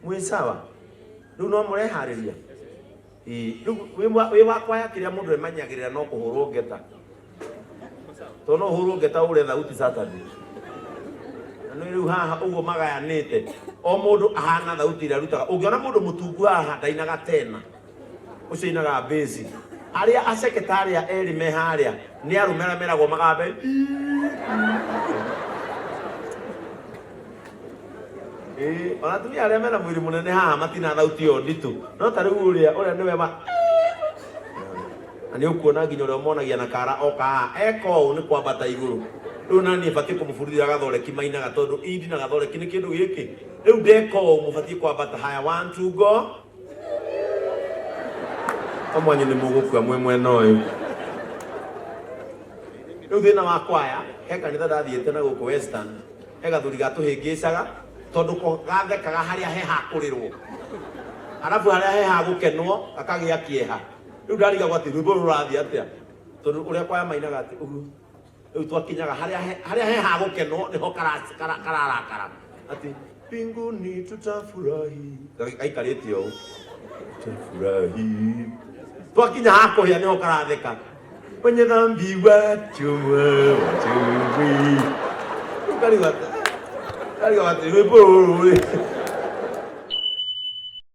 Mwe sawa. Riu no murehariria. We wakwa ya kiria mundu emanyagirira no kuhurwo ngeta. To no hurwo ngeta ure thauti Saturday. No riu haha uguo magayanite. O mundu ahana thauti ira rutaga. Ungiona mundu mutungu haha ndainaga tena. Ucio inaga base. Aria a secretaria eri me haria ni arumera meragwo magambe. Ona tumia aria mena mwiri munene haha matina thauti yo nditu. No ta riu uria niwe ba. Ani ukuona nginya uria monagia na kara oka eko ni kwambata iguru. Riu nani bati kumufurithia gathoreki mainaga tondu indi na gathoreki ni kindu giki. Riu ndeko mubati kwambata haya 1 2 go. Amwanyu ni mugukua mwena uyu. Riu thina wa kwaya he kanitha ndathiete na guku Western he gathuri gatuhingicaga tondu ko gathekaga haria he hakurirwo arabu haria he hagukenwo akagia kieha. Riu ndariga gwati rwimbo rurathi atia tondu uria kwaya mainaga ati ugu riu twakinyaga haria he hagukenwo niho kararakara ati mbinguni tutafurahi aikarite o tutafurahi. Twakinya hakuhia niho karatheka wenye dhambi wachumwe wachumwi. Karibu wati rwimbo ruri